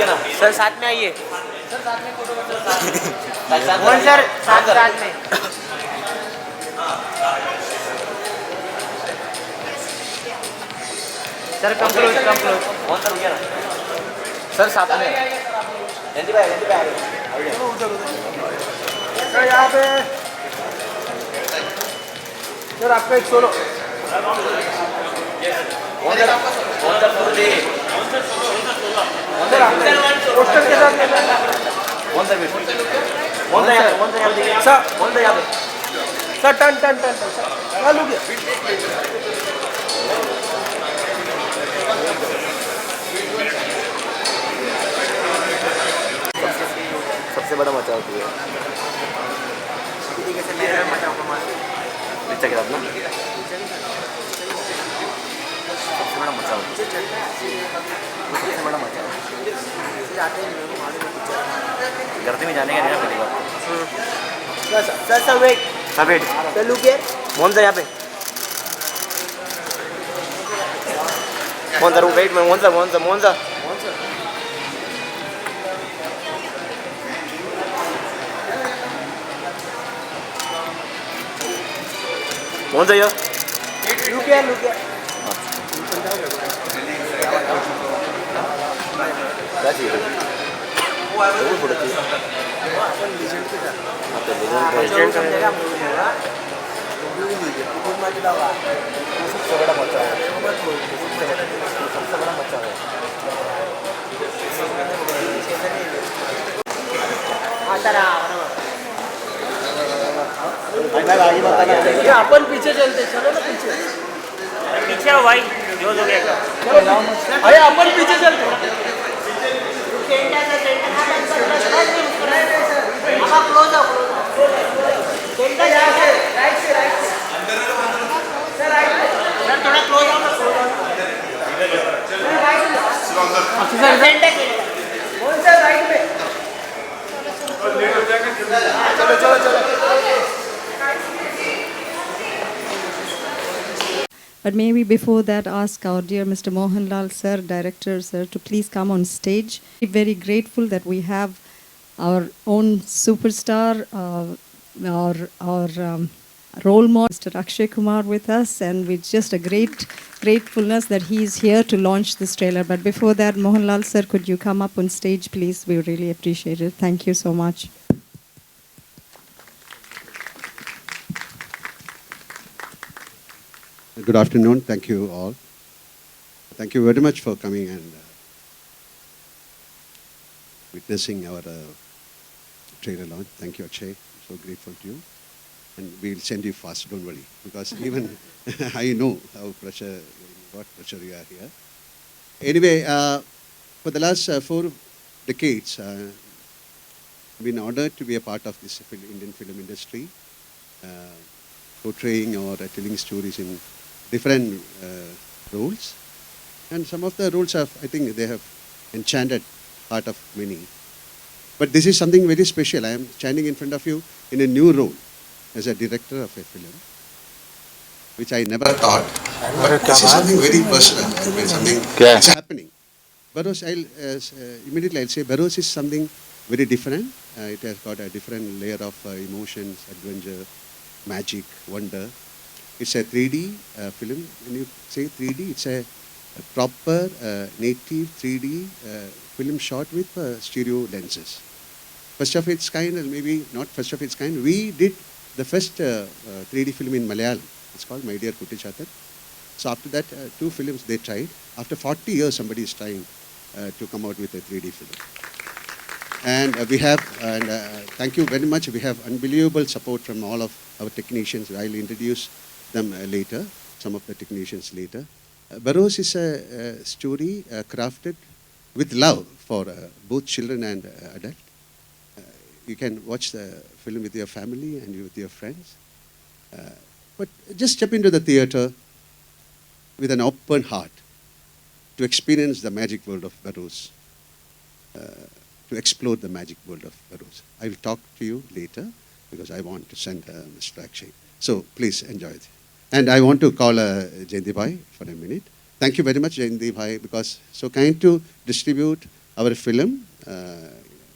रुके ना सर, साथ में आइए सर, साथ में फोटो सर, साथ में सर, कम क्लोज सर, रुके ना सर, साथ में जयंती भाई सर यहाँ पे सर आपका एक सोलो पोस्टर के साथ सर टन टन टन चालू किया सबसे बड़ा मचा होती है नीचे के साथ ना सबसे बड़ा मचा होती है, सबसे बड़ा मचा करते में जाने का नहीं पहली बार सर वेट हाँ wait sir look here Mohan sir यहाँ पे मोहन सर वेट में मोहन सर लुक हियर क्या चाहिए फोटो चाहिए सबसे बड़ा मचा है, सबसे बड़ा मचा है अपन पीछे चलते चलो ना पीछे हो भाई, जो हो गया अरे अपन पीछे चलते But maybe before that, ask our dear Mr. Mohanlal sir, director sir, to please come on stage. We're very grateful that we have our own superstar, our role model, Mr. Akshay Kumar, with us, and with just a gratefulness that he is here to launch this trailer. But before that, Mohanlal sir, could you come up on stage, please? We really appreciate it. Thank you so much. Good afternoon. Thank you all. Thank you very much for coming and witnessing our trailer launch. Thank you, Akshay. So grateful to you. And we'll send you fast, don't worry. Because even I know what pressure you are here. Anyway, for the last 4 decades, I've been honored to be a part of this Indian film industry, portraying or telling stories in different roles, and some of the roles I think they have enchanted heart of many. But this is something very special. I am standing in front of you in a new role as a director of a film, which I never thought. But this is something very personal. Something that's happening. Burrows, immediately I'll say Burrows is something very different. It has got a different layer of emotions, adventure, magic, wonder. It's a 3D film. When you say 3D, it's a proper native 3D film shot with stereo lenses. First of its kind, and maybe not first of its kind, we did the first 3D film in Malayalam. It's called My Dear Kuttichathar. So after that, 2 films they tried. After 40 years, somebody is trying to come out with a 3D film. And we have, and thank you very much, we have unbelievable support from all of our technicians. I'll introduce them later, some of the technicians later. Burrows is a story crafted with love for both children and adults. You can watch the film with your family and with your friends. But just step into the theater with an open heart to experience the magic world of Burrows, to explore the magic world of Burrows. I will talk to you later because I want to send Mr. Akshay. So please enjoy it. And I want to call Jayanti Bhai for a minute. Thank you very much, Jayanti Bhai, because so kind to distribute our film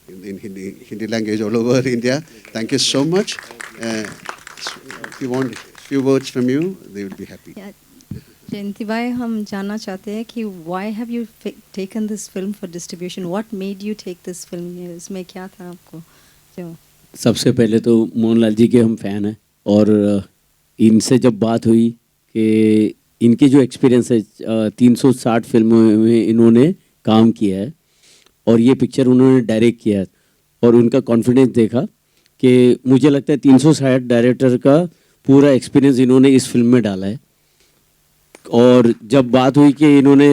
in Hindi language all over India. Thank you so much. If you want few words from you, they will be happy. Yeah. जयंती भाई, हम जानना चाहते हैं कि why have you taken this film for distribution? What made you take this film? इसमें क्या था आपको जो? सबसे पहले तो मोहनलाल जी के हम फ़ैन हैं और इनसे जब बात हुई कि इनके जो एक्सपीरियंस है 360 फिल्मों में इन्होंने काम किया है और ये पिक्चर उन्होंने डायरेक्ट किया है और उनका कॉन्फिडेंस देखा कि मुझे लगता है 360 डायरेक्टर का पूरा एक्सपीरियंस इन्होंने इस फिल्म में डाला है। और जब बात हुई कि इन्होंने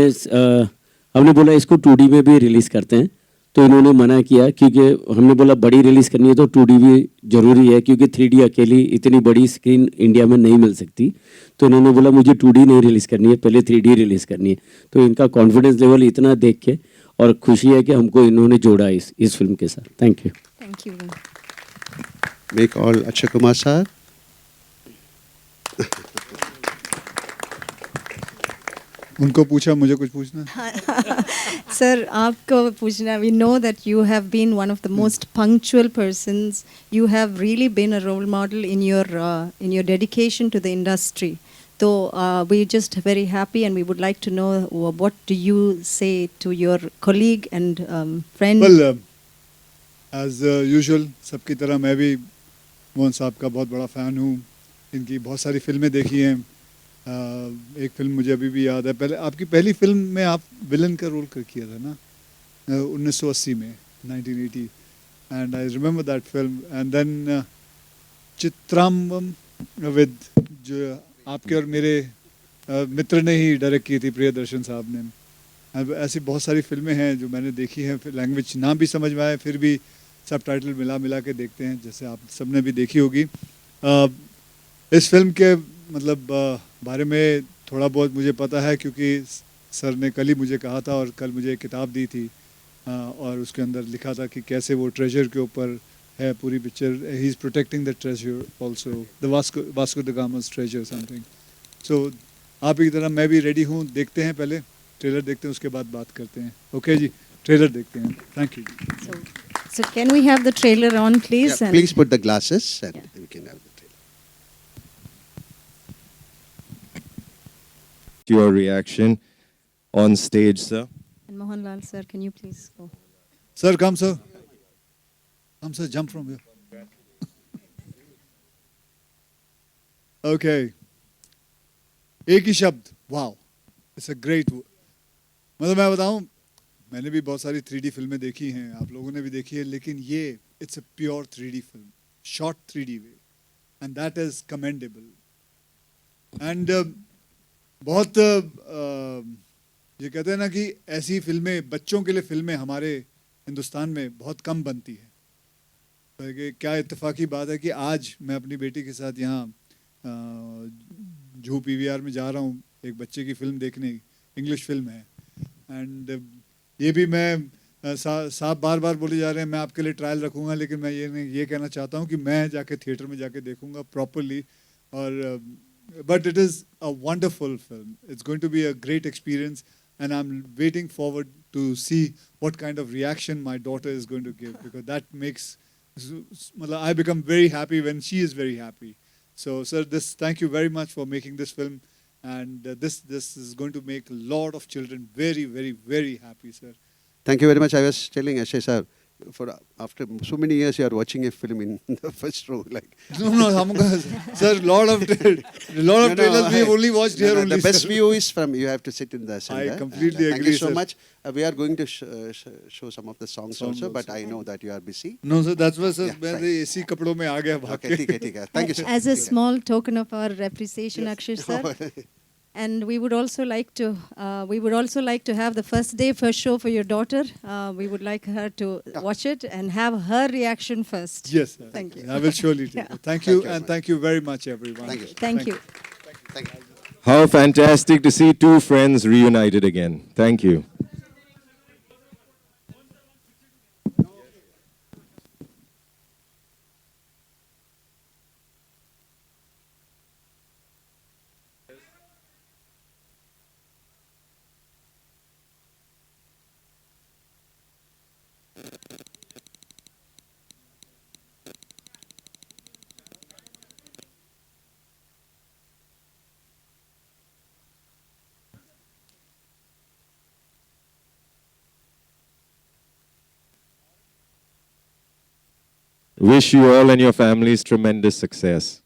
हमने बोला इसको 2D में भी रिलीज़ करते हैं तो इन्होंने मना किया क्योंकि हमने बोला बड़ी रिलीज़ करनी है तो 2D भी ज़रूरी है क्योंकि 3D अकेली इतनी बड़ी स्क्रीन इंडिया में नहीं मिल सकती। तो इन्होंने बोला मुझे 2D नहीं रिलीज़ करनी है, पहले 3D रिलीज़ करनी है। तो इनका कॉन्फिडेंस लेवल इतना देख के और खुशी है कि हमको इन्होंने जोड़ा इस फिल्म के साथ। Thank you. Thank you. Make all Akshay Kumar sir. उनको पूछा, मुझे कुछ पूछना? Sir, आपको पूछना, we know that you have been one of the most punctual persons. You have really been a role model in your dedication to the industry. So we're just very happy and we would like to know what do you say to your colleague and friend? Well, as usual, सबकी तरह मैं भी मोहन साहब का बहुत बड़ा fan हूँ। इनकी बहुत सारी फिल्में देखी हैं। एक फिल्म मुझे अभी भी याद है, पहले आपकी पहली फिल्म में आप विलन का रोल किया था ना, 1980 में, 1980, and I remember that film. And then चित्राम्बम विद, जो आपके और मेरे मित्र ने ही डायरेक्ट की थी, प्रियदर्शन साहब ने। ऐसी बहुत सारी फिल्में हैं जो मैंने देखी हैं, फिर लैंग्वेज ना भी समझ में आए फिर भी सब टाइटल मिला के देखते हैं, जैसे आप सबने भी देखी होगी। इस फिल्म के मतलब बारे में थोड़ा बहुत मुझे पता है क्योंकि सर ने कल ही मुझे कहा था और कल मुझे एक किताब दी थी और उसके अंदर लिखा था कि कैसे वो ट्रेजर के ऊपर है पूरी picture. He is protecting the treasure also, the Vasco da Gama's treasure something. So आप की तरह मैं भी रेडी हूँ। देखते हैं, पहले ट्रेलर देखते हैं, उसके बाद बात करते हैं। ओके जी, ट्रेलर देखते हैं। Thank you. So can we have the trailer on, please? Yeah, please put the glasses and we can have the trailer. Your reaction on stage, sir. And Mohanlal sir, can you please go? Sir, come sir. Come sir, jump from here. Okay. एक ही शब्द, wow. It's a great. मतलब मैं बताऊं, मैंने भी बहुत सारी 3D फिल्में देखी हैं, आप लोगों ने भी देखी है, लेकिन ये it's a pure 3D film, shot 3D way, and that is commendable. And बहुत ये कहते हैं ना कि ऐसी फिल्में, बच्चों के लिए फिल्में हमारे हिंदुस्तान में बहुत कम बनती है। तो क्या इत्तेफाकी बात है कि आज मैं अपनी बेटी के साथ यहाँ जूहू PVR में जा रहा हूँ एक बच्चे की फिल्म देखने, इंग्लिश फिल्म है। एंड ये भी मैं साहब बार बार बोले जा रहे हैं मैं आपके लिए ट्रायल रखूँगा, लेकिन मैं ये कहना चाहता हूँ कि मैं जाके थिएटर में जाके देखूँगा प्रॉपरली। और but it is a wonderful film. It's going to be a great experience and I'm waiting forward to see what kind of reaction my daughter is going to give, because that makes, I become very happy when she is very happy. So sir, thank you very much for making this film, and this is going to make a lot of children very, very, very happy, sir. Thank you very much. I was telling Ashay sir, for after so many years you are watching a film in the first row, like. No, sir, lot of trailers we have only watched here only. The best sir. view is from, you have to sit in the center. I completely Thank agree, you so sir. much. We are going to show some of the songs also, but I know that you are busy. No, sir, that's why, sir, Yeah, मैं fine. इसी कपड़ों में आ गया भाग Okay, के. ठीक है. Thank you, sir. As a small token of our appreciation, Akshay sir, and we would also like to have the first day first show for your daughter. We would like her to watch it and have her reaction first. Yes, sir. Thank you. I will surely do. Yeah. Thank you, Thank you and very thank you very much, everyone. Thank you. Thank you. Thank you. How fantastic to see two friends reunited again. Thank you. Wish you all and your families tremendous success.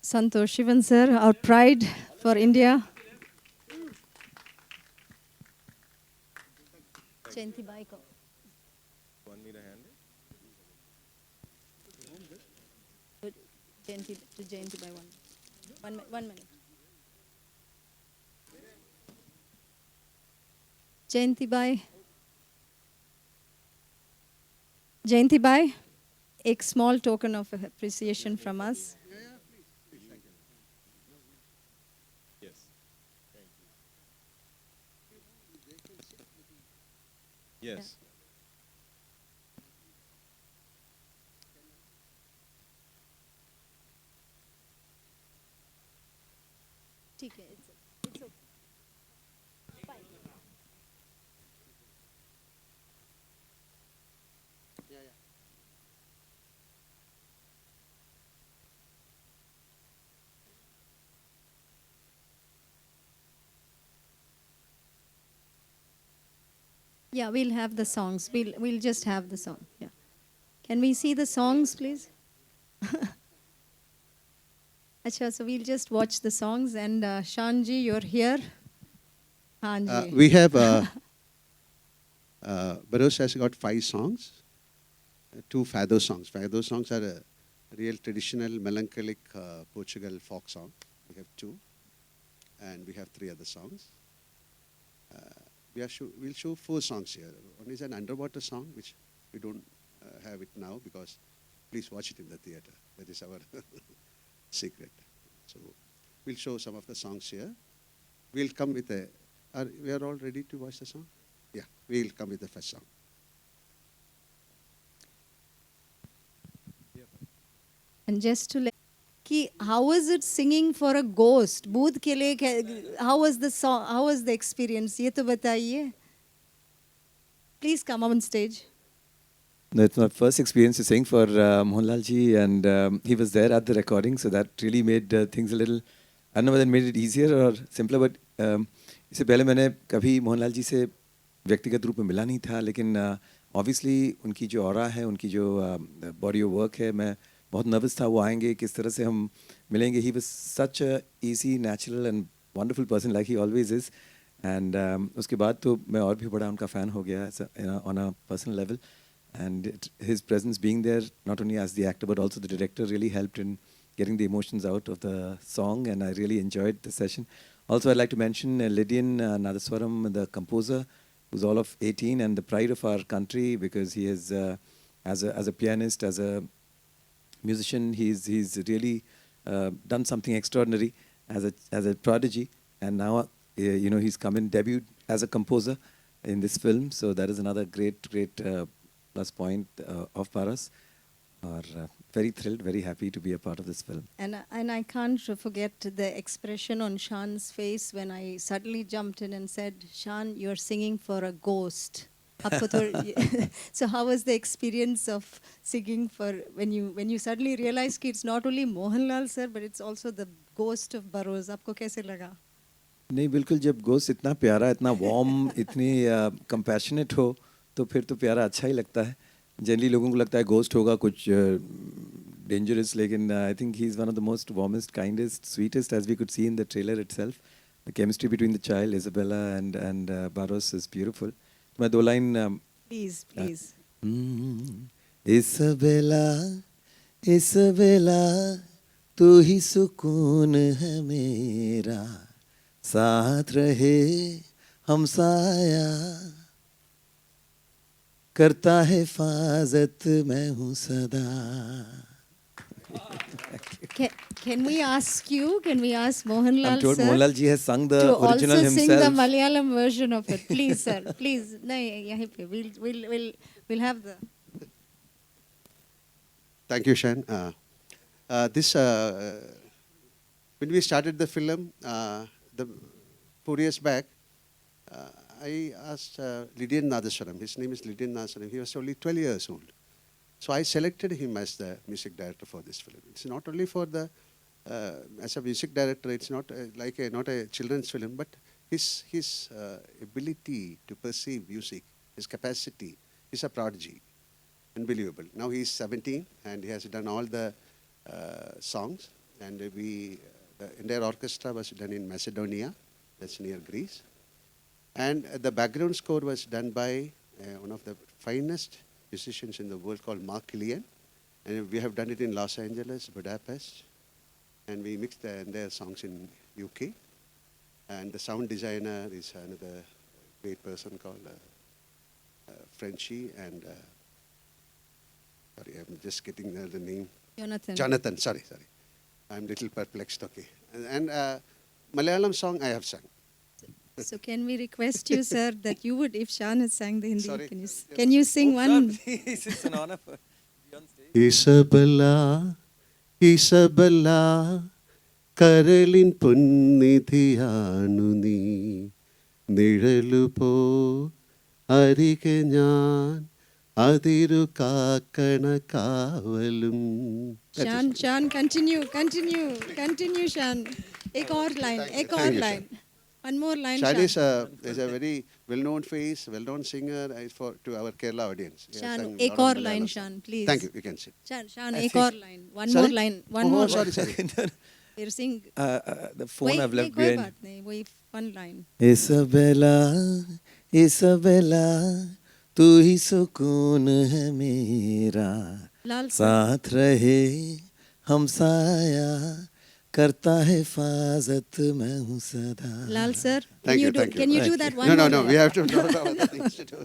Santosh Shivan sir, our pride for India. Jayanti Bai ko. To Jayanti Bai one minute. Jayanti Bai. Jayanti Bai, a small token of appreciation from us. Yes. ठीक है, it's okay. Fine. Yeah, we'll have the songs. We'll just have the song. Yeah. Can we see the songs, please? Acha, so we'll just watch the songs. And Shanji, you're here. Hanji. We have, Baros has got 5 songs, 2 Fado songs. Fado songs are a real traditional melancholic Portugal folk song. We have 2, and we have 3 other songs. We'll show 4 songs here. One is an underwater song, which we don't have it now because please watch it in the theater. That is our secret. So we'll show some of the songs here. We'll come with a. We are all ready to watch the song? Yeah, we'll come with the first song. And just to let कि how was it singing for a ghost? Booth के लिए how was the song? How was the experience? ये तो बताइए. Please come on stage. No, it's my first experience to sing for Mohanlal ji, and he was there at the recording, so that really made things a little. I don't know whether it made it easier or simpler, but इससे पहले मैंने कभी मोहनलाल जी से व्यक्तिगत रूप में मिला नहीं था, लेकिन obviously उनकी जो ऑरा है, उनकी जो body of work है, मैं बहुत नर्वस था वो आएंगे किस तरह से हम मिलेंगे. He was such a easy, natural and wonderful person like he always is, and उसके बाद तो मैं और भी बड़ा उनका fan हो गया on a personal level. And his presence being there, not only as the actor but also the director, really helped in getting the emotions out of the song, and I really enjoyed the session. Also, I'd like to mention Lydian Nadaswaram, the composer, who's all of 18 and the pride of our country, because he is, as a pianist, as a musician, he's really done something extraordinary as a prodigy, and now he's come in debuted as a composer in this film. So that is another great plus point of Paras. Very thrilled, very happy to be a part of this film. And I can't forget the expression on Shan's face when I suddenly jumped in and said, "Shan, you're singing for a ghost." So how was the experience of singing for when you suddenly realized कि it's not only Mohanlal sir but it's also the ghost of Baroz? आपको कैसे लगा? नहीं, बिल्कुल, जब ghost इतना प्यारा, इतना वार्म, इतनी कंपैशनेट हो तो फिर तो प्यारा अच्छा ही लगता है. जनरली लोगों को लगता है गोस्ट होगा कुछ डेंजरस, लेकिन I think he is one of the most warmest, kindest, sweetest, as we could see in the trailer itself. The chemistry between the child Isabella and Barroz is beautiful. मैं 2 line please Isabella तू ही सुकून है मेरा, साथ रहे हमसाया, करता है हिफाजत मैं हूँ सदा. Can we ask Mohanlal I'm told sir Mohanlal ji has sung the to original also sing the himself. Malayalam version of it, please sir, please. नहीं, यहीं पे we'll have the. Thank you, Shan. When we started the film, 4 years back, I asked Lydian Nadaswaram. His name is Lydian Nadaswaram. He was only 12 years old. So I selected him as the music director for this film. It's not only for the as a music director, it's not not a children's film, but his ability to perceive music, his capacity, is a prodigy, unbelievable. Now he's 17 and he has done all the songs, and the entire orchestra was done in Macedonia, that's near Greece, and the background score was done by one of the finest musicians in the world called Mark Killian, and we have done it in Los Angeles, Budapest, and we mixed their songs in UK. And the sound designer is another great person called Frenchie, and sorry, I'm just getting the name. Jonathan, sorry. I'm a little perplexed, okay. And Malayalam song I have sung. So can we request you, sir, that you would, if Shan has sang the Hindi, Sorry. can you sing one? It's an honor for be on stage. Isabella, Isabella, കരളിൻ പൊന്നിധിയാണു നീ നിഴലുപോ അരികെ ഞാൻ അതിരു കാക്കണ കാവലും. Shan, continue, Shan. Ek aur line. One more line, Shan Shan. is a very well-known face, well-known singer to our Kerala audience. He has Shan, sung ek lot of aur Malayalam line, songs. Shan, please. Thank you, you can sit. Shan, ek aur line. One Sorry? more line. One Oh, more. sorry. We're sing. The phone I've left कोई behind. बात नहीं, वही one line. Isabella, Isabella, तू ही सुकून है मेरा, Lal sir. साथ रहे हमसाया, करता है हिफाजत मैं हूँ सदा. Lal sir, Thank you. can you do that one No, more? we have to talk about other things to do.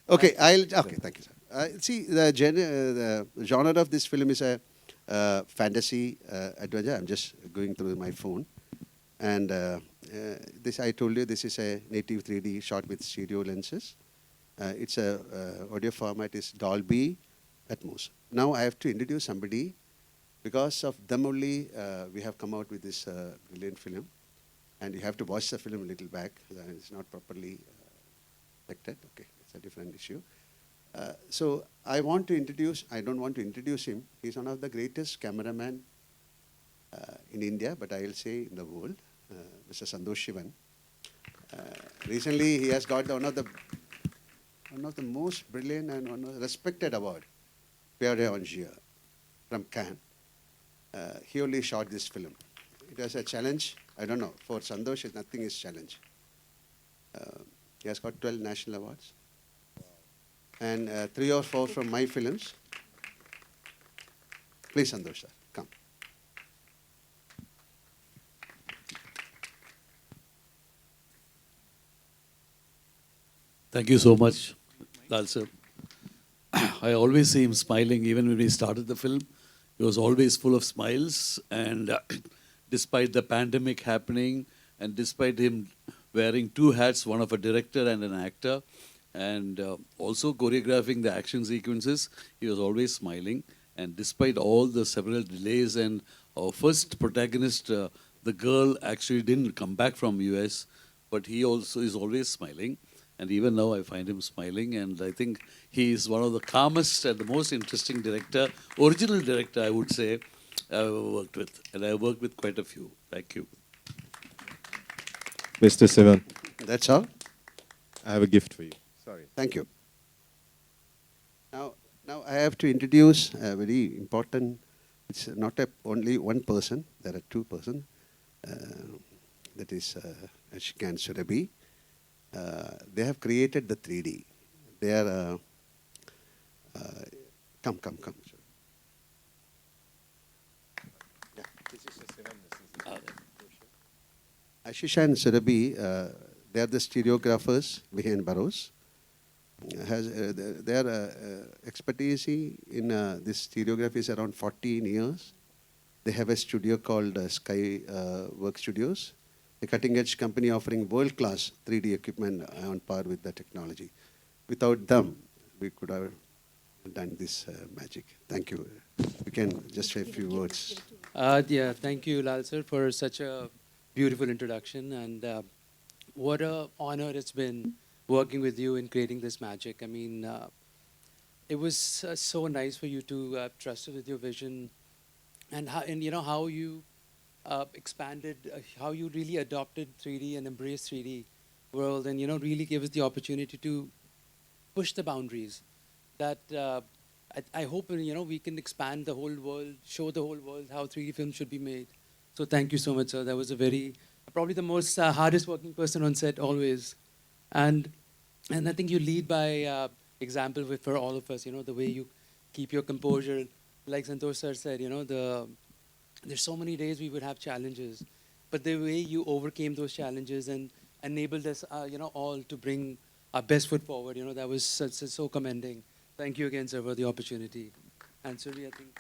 Okay, thank you, sir. See, the genre of this film is a fantasy adventure. I'm just going through my phone. And this, I told you, this is a native 3D shot with stereo lenses. It's a audio format is Dolby Atmos. Now I have to introduce somebody. Because of them only, we have come out with this brilliant film. And you have to watch the film a little back. It's not properly detected. Okay, it's a different issue. So I don't want to introduce him. He's one of the greatest cameramen in India, but I'll say in the world, Mr. Santosh Shivan. Recently, he has got one of the most brilliant and one of the respected award, Pierre d'Angier, from Cannes. He only shot this film. It was a challenge. I don't know. For Santosh, nothing is challenge. He has got 12 national awards. And 3 or 4 from my films. Please, Santosh, sir, come. Thank you so much, Lal sir. I always see him smiling. Even when we started the film, he was always full of smiles. And despite the pandemic happening, and despite him wearing 2 hats, one of a director and an actor, and also choreographing the action sequences, he was always smiling. And despite all the several delays, and our first protagonist, the girl actually didn't come back from US, but he also is always smiling. And even now I find him smiling, and I think he is one of the calmest and the most interesting director, original director I would say, I've ever worked with. And I've worked with quite a few. Thank you. Mr. Sivan, That's all. I have a gift for you. Sorry. Thank you. Now I have to introduce a very important, it's not only one person, there are 2 persons. That is Ashika and Surabhi. They have created the 3D. They are, come. Yeah. Ashish and Surabhi, they are the stereographers behind Burroughs. Their expertise in this stereography is around 14 years. They have a studio called Sky Work Studios, a cutting-edge company offering world-class 3D equipment on par with the technology. Without them, we could have done this magic. Thank you. We can just say a few words. Yeah, thank you, Lal sir, for such a beautiful introduction. And what an honor it's been working with you in creating this magic. I mean, it was so nice for you to trust us with your vision, and how you expanded, how you really adopted 3D and embraced 3D world, and really gave us the opportunity to push the boundaries. That I hope we can expand the whole world, show the whole world how 3D films should be made. So thank you so much, sir. That was probably the most hardest working person on set always, and I think you lead by example for all of us. The way you keep your composure, like Santosh sir said. There's so many days we would have challenges, but the way you overcame those challenges and enabled us, all to bring our best foot forward. That was so commending. Thank you again, sir, for the opportunity. And Suri, I think.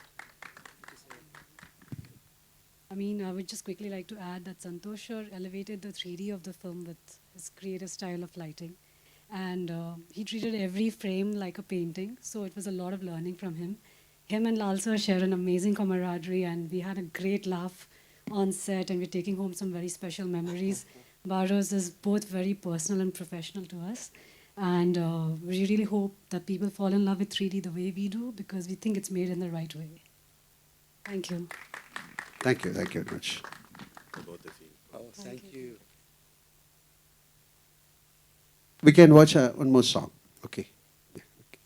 I would just quickly like to add that Santosh sir elevated the 3D of the film with his creative style of lighting. And he treated every frame like a painting, so it was a lot of learning from him. Him and Lal sir share an amazing camaraderie, and we had a great laugh on set, and we're taking home some very special memories. Barrows is both very personal and professional to us. And we really hope that people fall in love with 3D the way we do, because we think it's made in the right way. Thank you. Thank you very much. Oh, thank you. We can watch one more song. Okay. Yeah, okay.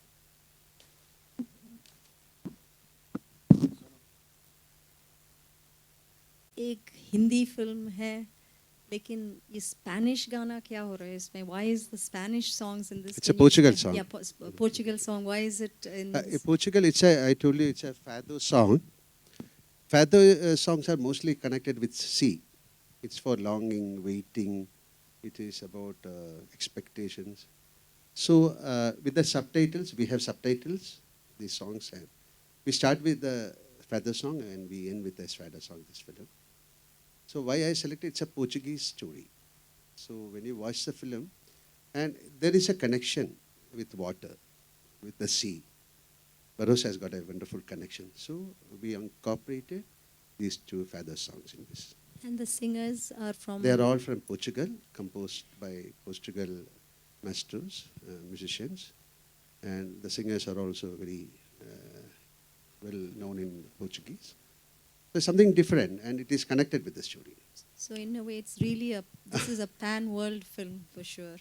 एक Hindi film है, लेकिन ये Spanish गाना क्या हो रहा है इसमें? Why is the Spanish songs in this? It's a Portugal song. Yeah, Portugal song. Why is it in? Portugal, I told you, it's a fado song. Fado songs are mostly connected with sea. It's for longing, waiting. It is about expectations. So with the subtitles, we have subtitles, these songs. And we start with the fado song and we end with the fado song, this film. So why I selected, it's a Portuguese story. So when you watch the film, and there is a connection with water, with the sea. Barrows has got a wonderful connection. So we incorporated these two fado songs in this. And the singers are from? They are all from Portugal, composed by Portugal masters, musicians. And the singers are also very well known in Portuguese. So something different, and it is connected with the story. So in a way, it's really this is a pan-world film for sure.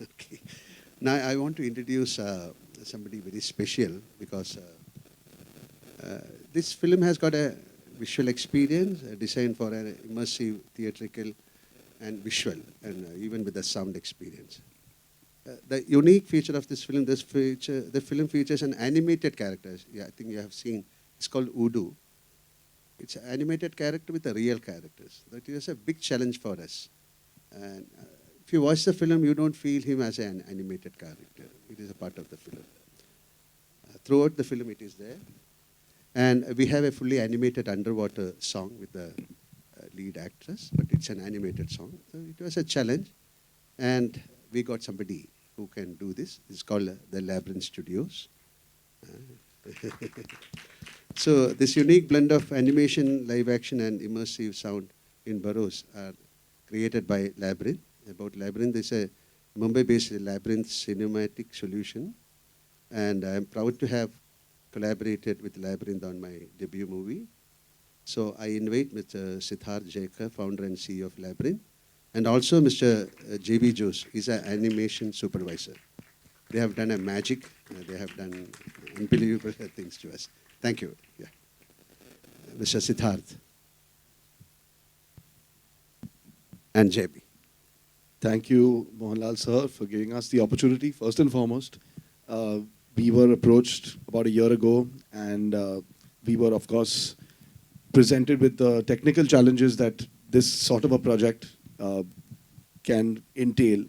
Okay. Now I want to introduce somebody very special, because this film has got a visual experience designed for an immersive theatrical and visual, and even with the sound experience. The unique feature of this film, the film features an animated character. Yeah, I think you have seen. It's called Udu. It's an animated character with the real characters. That is a big challenge for us. And if you watch the film, you don't feel him as an animated character. It is a part of the film. Throughout the film, it is there. And we have a fully animated underwater song with the lead actress, but it's an animated song. So it was a challenge. And we got somebody who can do this. It's called the Labyrinth Studios. So this unique blend of animation, live action, and immersive sound in Barrows are created by Labyrinth. About Labyrinth, is a Mumbai-based Labyrinth cinematic solution. And I'm proud to have collaborated with Labyrinth on my debut movie. So I invite Mr. Siddharth Jaikar, founder and CEO of Labyrinth, and also Mr. J.B. Jose. He's an animation supervisor. They have done a magic. They have done unbelievable things to us. Thank you. Yeah. Mr. Siddharth and J.B. Thank you, Mohanlal sir, for giving us the opportunity. First and foremost, we were approached about a year ago, and we were, of course, presented with the technical challenges that this sort of a project can entail.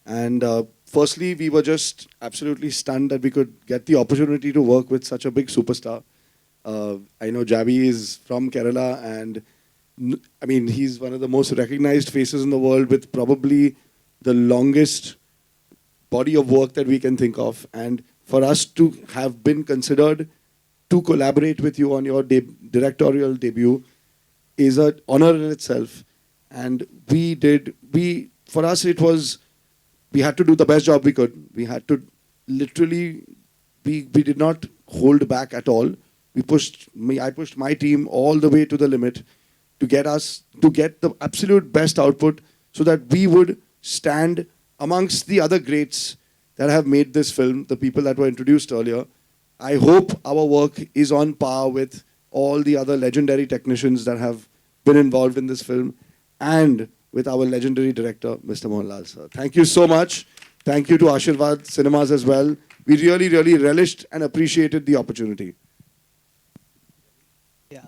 And firstly, we were just absolutely stunned that we could get the opportunity to work with such a big superstar. I know Jabi is from Kerala, and I mean, he's one of the most recognized faces in the world, with probably the longest body of work that we can think of. And for us to have been considered to collaborate with you on your directorial debut is an honor in itself. And for us, it was, we had to do the best job we could. We had to literally, we did not hold back at all. I pushed my team all the way to the limit. to get us to get the absolute best output so that we would stand amongst the other greats that have made this film, the people that were introduced earlier. I hope our work is on par with all the other legendary technicians that have been involved in this film and with our legendary director, Mr. Mohanlal sir. Thank you so much. Thank you to Ashirvad Cinemas as well. We really, really relished and appreciated the opportunity. Yeah.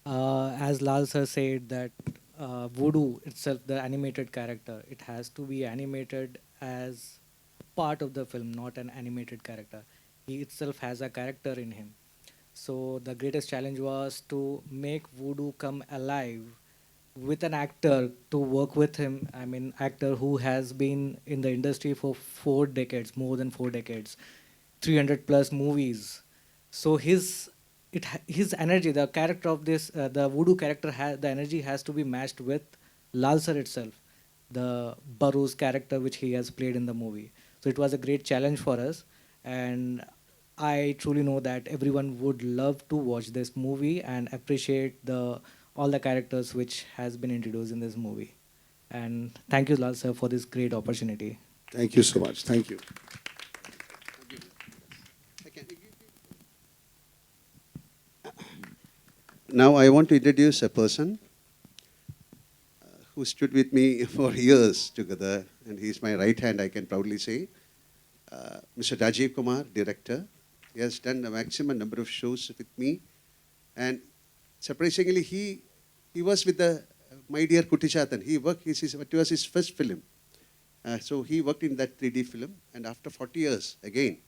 As Lal sir said that Voodoo itself, the animated character, it has to be animated as part of the film, not an animated character. He itself has a character in him. So the greatest challenge was to make Voodoo come alive with an actor, to work with him. I mean, actor who has been in the industry for 4 decades, more than 4 decades, 300 plus movies. So his energy, the character of this, the Voodoo character, the energy has to be matched with Lal sir itself, the Burroughs character which he has played in the movie. So it was a great challenge for us, and I truly know that everyone would love to watch this movie and appreciate all the characters which has been introduced in this movie. And thank you, Lal sir, for this great opportunity. Thank you so much. Thank you. Now I want to introduce a person who stood with me for years together, and he's my right hand, I can proudly say. Mr. Rajiv Kumar, director. He has done the maximum number of shows with me, and surprisingly, he was with My Dear Kuttichatan. It was his first film. So he worked in that 3D film, and after 40 years, again,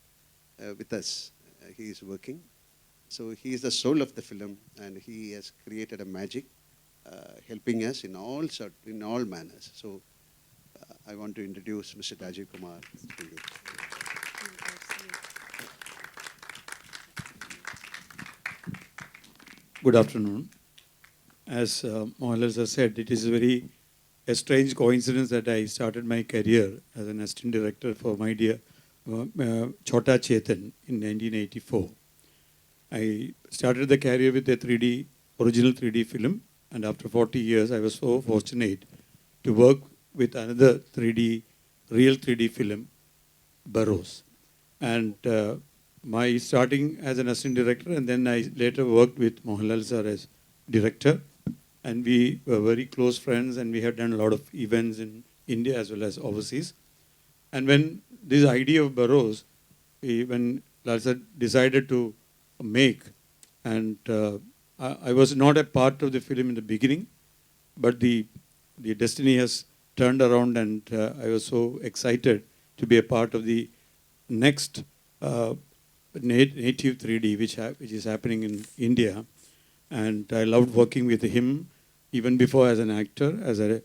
with us, he is working. So he is the soul of the film, and he has created a magic, helping us in all manners. So I want to introduce Mr. Rajiv Kumar to you. Good afternoon. As Mohanlal sir said, it is a strange coincidence that I started my career as an assistant director for My Dear Chota Chetan in 1984. I started the career with a original 3D film, and after 40 years, I was so fortunate to work with another real 3D film, Burroughs. And my starting as an assistant director, and then I later worked with Mohanlal sir as director, and we were very close friends, and we had done a lot of events in India as well as overseas. And when this idea of Burroughs, when Lal sir decided to make, and I was not a part of the film in the beginning, but the destiny has turned around, and I was so excited to be a part of the next native 3D which is happening in India. And I loved working with him even before as an actor.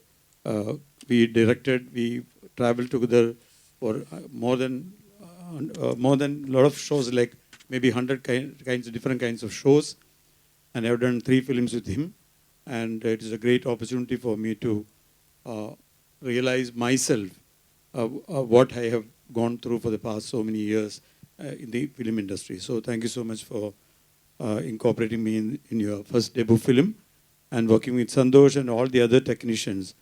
We traveled together for more than a lot of shows, like maybe 100 different kinds of shows, and I've done 3 films with him, and it is a great opportunity for me to realize myself what I have gone through for the past so many years in the film industry. So thank you so much for incorporating me in your first debut film, and working with Santosh and all the other technicians.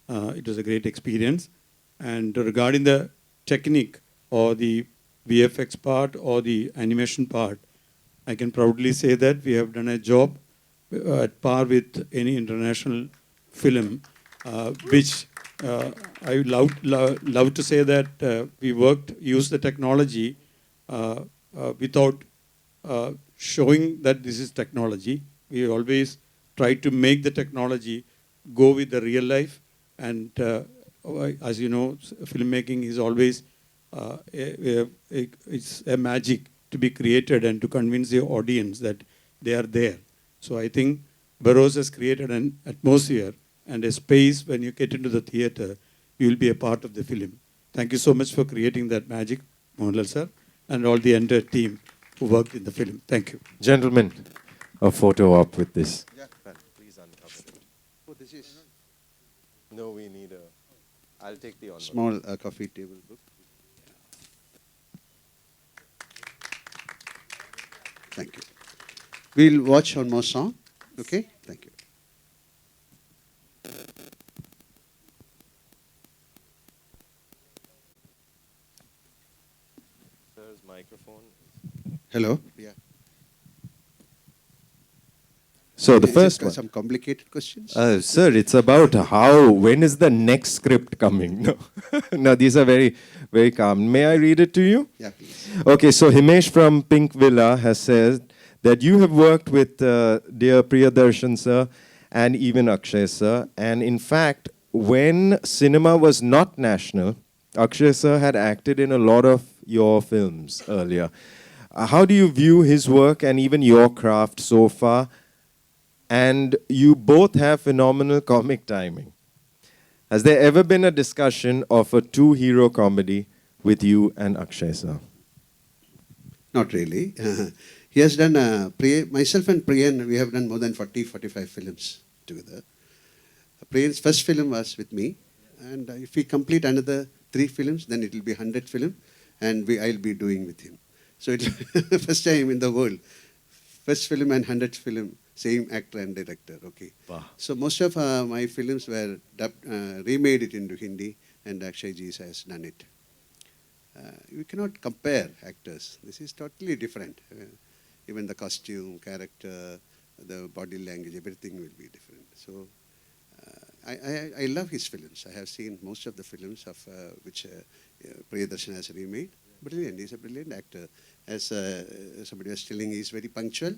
It was a great experience. And regarding the technique or the VFX part or the animation part, I can proudly say that we have done a job at par with any international film, which I would love to say that we used the technology without showing that this is technology. We always try to make the technology go with the real life, and as you know, filmmaking is always it's a magic to be created and to convince the audience that they are there. So I think Burroughs has created an atmosphere and a space. When you get into the theater, you will be a part of the film. Thank you so much for creating that magic, Mohanlal sir, and all the entire team who worked in the film. Thank you. Gentlemen, a photo op with this. Yeah, please uncover it. Oh, this is No, we need I'll take the honor. small coffee table book. Thank you. We'll watch one more song. Okay? Thank you. Hello. Yeah. So the Is first it one. some complicated questions? Sir, it's about when is the next script coming? No, no, these are very, very calm. May I read it to you? Yeah, please. Okay, so Himesh from Pink Villa has said that you have worked with dear Priyadarshan sir and even Akshay sir. And in fact, when cinema was not national, Akshay sir had acted in a lot of your films earlier. How do you view his work and even your craft so far? And you both have phenomenal comic timing. Has there ever been a discussion of a two-hero comedy with you and Akshay sir? Not really. He has done, myself and Priyan, we have done more than 40, 45 films together. Priyan's first film was with me. And if we complete another 3 films, then it will be 100 film. And I'll be doing with him. So it's first time in the world. First film and 100th film, same actor and director. Okay. Wow. So most of my films were remade it into Hindi, and Akshay ji has done it. You cannot compare actors. This is totally different. Even the costume, character, the body language, everything will be different. So I love his films. I have seen most of the films of which Priyadarshan has remade. Brilliant. He's a brilliant actor. As somebody was telling, he's very punctual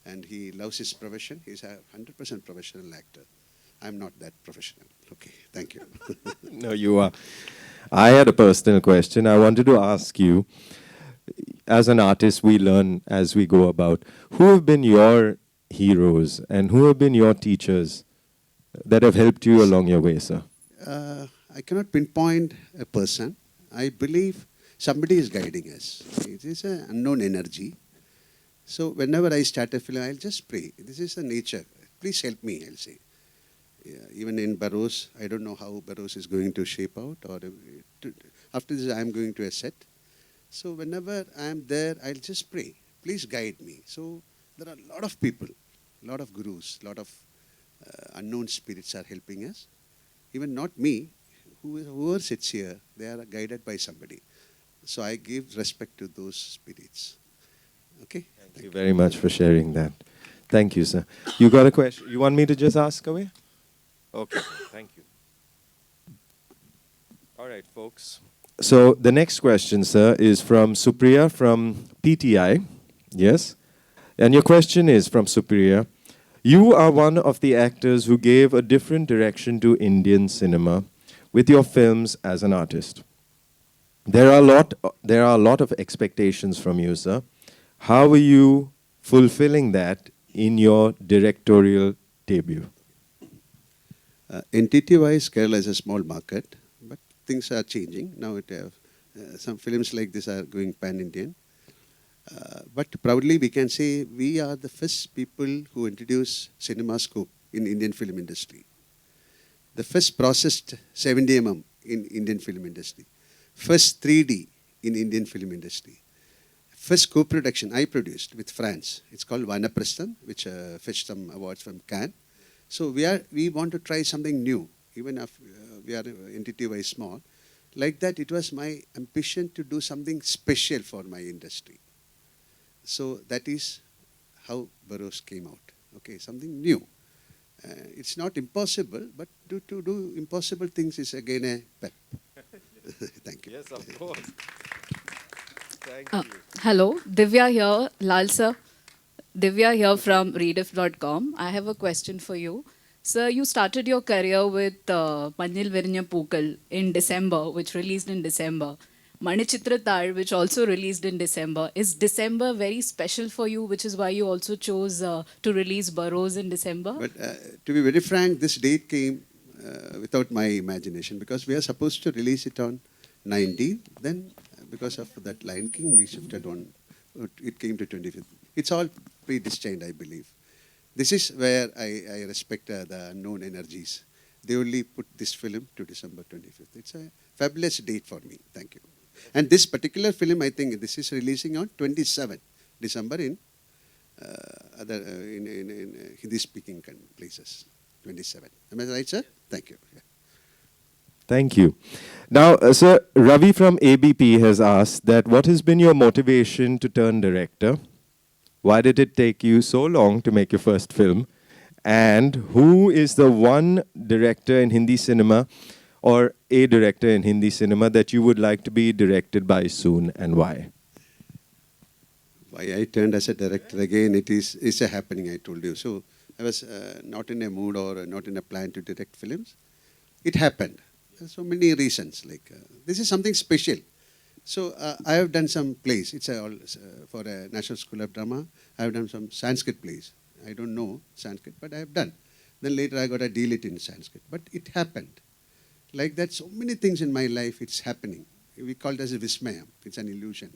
and he loves his profession. He's a 100% professional actor. I'm not that professional. Okay, thank you. No, you are. I had a personal question. I wanted to ask you, as an artist, we learn as we go about. Who have been your heroes and who have been your teachers that have helped you along your way, sir? I cannot pinpoint a person. I believe somebody is guiding us. It is an unknown energy. So whenever I start a film, I'll just pray. This is the nature. Please help me, I'll say. Yeah, even in Burroughs, I don't know how Burroughs is going to shape out. Or after this, I'm going to a set. So whenever I'm there, I'll just pray. Please guide me. So there are a lot of people, a lot of gurus, a lot of unknown spirits are helping us. Even not me, whoever sits here, they are guided by somebody. So I give respect to those spirits. Okay? Thank you very much for sharing that. Thank you, sir. You got a question? You want me to just ask away? Okay, thank you. All right, folks. So the next question, sir, is from Supriya from PTI. Yes? And your question is from Supriya. You are one of the actors who gave a different direction to Indian cinema with your films as an artist. There are a lot of expectations from you, sir. How are you fulfilling that in your directorial debut? Entity-wise, Kerala is a small market, but things are changing. Now some films like this are going pan-Indian. But proudly we can say we are the first people who introduced CinemaScope in Indian film industry. The first processed 70 mm in Indian film industry. First 3D in Indian film industry. First co-production I produced with France. It's called Vanaprastham, which fetched some awards from Cannes. So we want to try something new, even if we are entity-wise small. Like that, it was my ambition to do something special for my industry. So that is how Burroughs came out. Okay, something new. It's not impossible, but to do impossible things is again a pep. Thank you. Yes, of course. Thank you. Hello, Divya here, Lal sir. Divya here from Rediff.com. I have a question for you. Sir, you started your career with Mannil Virinja Pookal in December, which released in December. Manichitra Tal, which also released in December. Is December very special for you, which is why you also chose to release Burroughs in December? But to be very frank, this date came without my imagination because we are supposed to release it on 19th. Then because of that Lion King, we shifted on. It came to 25th. It's all predestined, I believe. This is where I respect the unknown energies. They only put this film to December 25th. It's a fabulous date for me. Thank you. And this particular film, I think this is releasing on 27th December in Hindi-speaking places. 27. Am I right, sir? Thank you. Yeah. Thank you. Now, sir, Ravi from ABP has asked that what has been your motivation to turn director? Why did it take you so long to make your first film? And who is the one director in Hindi cinema or a director in Hindi cinema that you would like to be directed by soon, and why? Why I turned as a director again, it's a happening, I told you. So I was not in a mood or not in a plan to direct films. It happened. So many reasons. This is something special. So I have done some plays. It's for a National School of Drama. I have done some Sanskrit plays. I don't know Sanskrit, but I have done. Then later I got a deal it in Sanskrit. But it happened. Like that, so many things in my life, it's happening. We call it as a vismayam. It's an illusion.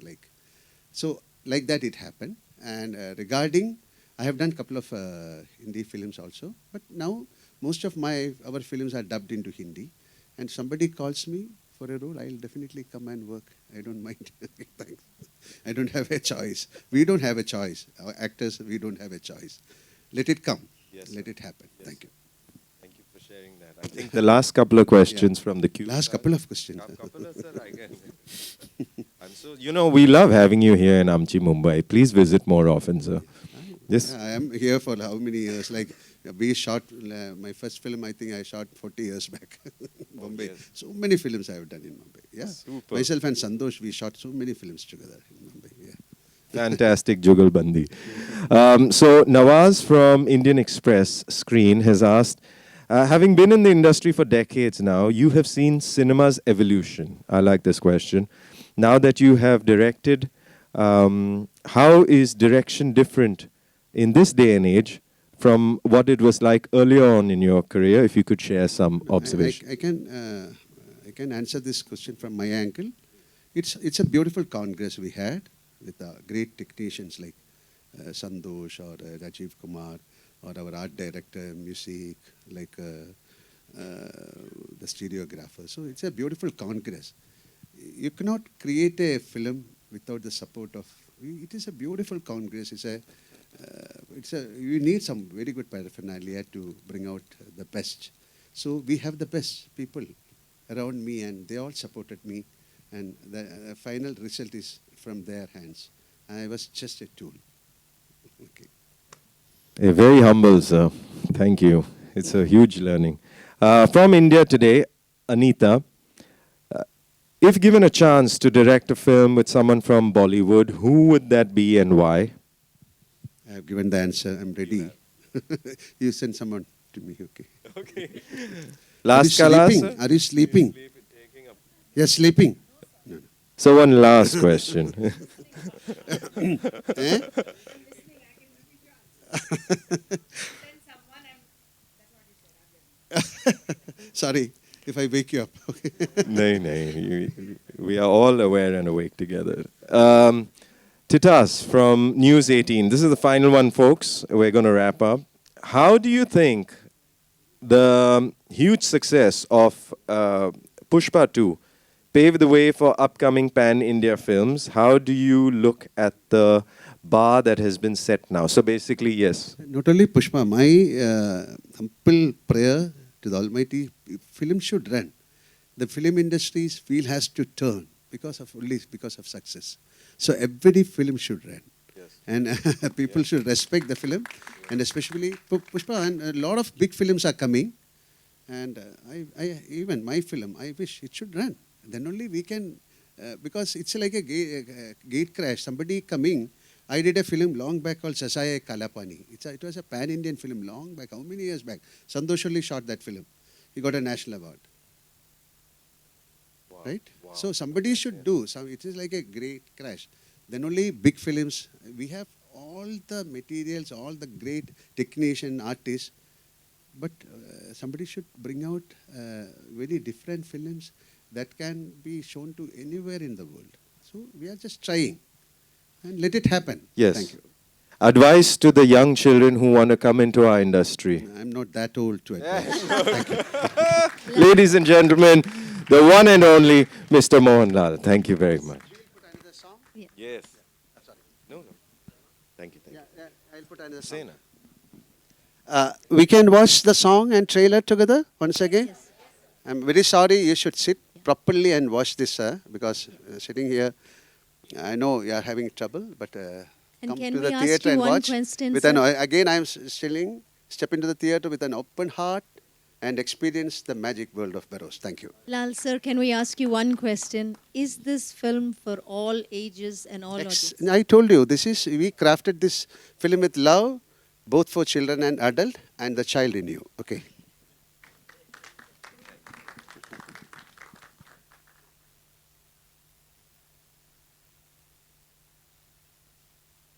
So like that it happened. And regarding, I have done a couple of Hindi films also. But now most of our films are dubbed into Hindi. And somebody calls me for a role, I'll definitely come and work. I don't mind. Thanks. I don't have a choice. We don't have a choice. Our actors, we don't have a choice. Let it come. Yes, let it happen. Yes. Thank you. Thank you for sharing that. I think the last couple of questions from the queue. Last couple of questions. We love having you here in Amchi, Mumbai. Please visit more often, sir. Yes. I am here for how many years? We shot, my first film, I think I shot 40 years back. Bombay. Yes. So many films I have done in Mumbai. Yeah. Super. Myself and Santosh, we shot so many films together in Mumbai. Yeah. Fantastic Jugalbandi. So Nawaz from Indian Express Screen has asked, having been in the industry for decades now, you have seen cinema's evolution. I like this question. Now that you have directed, how is direction different in this day and age from what it was like earlier on in your career? If you could share some observations. I can answer this question from my angle. It's a beautiful congress we had with great technicians like Santosh or Rajiv Kumar or our art director, music, the stereographer. So it's a beautiful congress. You cannot create a film without the support of. It is a beautiful congress. You need some very good paraphernalia to bring out the best. So we have the best people around me, and they all supported me. And the final result is from their hands. I was just a tool. Okay. Very humble, sir. Thank you. It's a huge learning. From India today, Anita. If given a chance to direct a film with someone from Bollywood, who would that be and why? I have given the answer. I'm ready. You send someone to me, okay? Okay. Last Are you sleeping? You're sleeping. No. So one last question. Sorry if I wake you up. Okay. No. We are all aware and awake together. Titas from News 18. This is the final one, folks. We're going to wrap up. How do you think the huge success of Pushpa 2 paved the way for upcoming pan-India films? How do you look at the bar that has been set now? So basically, yes. Not only Pushpa, my humble prayer to the Almighty, film should run. The film industry's wheel has to turn because of success. So every film should run. Yes. And people should respect the film, and especially Pushpa, and a lot of big films are coming. And even my film, I wish it should run. Then only we can, because it's like a gate crash. Somebody coming. I did a film long back called Sasaya Kalapani. It was a pan-Indian film long back. How many years back? Santosh only shot that film. He got a national award. Wow. Right? Wow. So somebody should do. It is like a great crash. Then only big films. We have all the materials, all the great technician, artists. But somebody should bring out very different films that can be shown to anywhere in the world. So we are just trying. And let it happen. Yes. Thank you. Advice to the young children who want to come into our industry. I'm not that old to advise. Thank you. Ladies and gentlemen, the one and only Mr. Mohanlal. Thank you very much. Should we put another song? Yeah. Yes. Sorry. No. Thank you. Yeah, I'll put another song. We can watch the song and trailer together once again? Yes. I'm very sorry. You should sit properly and watch this, sir, because sitting here, I know you are having trouble, but And come can to we the ask theatre you and one watch. question, With sir? again, I'm step into the theatre with an open heart and experience the magic world of Burroughs. Thank you. Lal sir, can we ask you one question? Is this film for all ages and all audiences? I told you, we crafted this film with love, both for children and adult, and the child in you. Okay.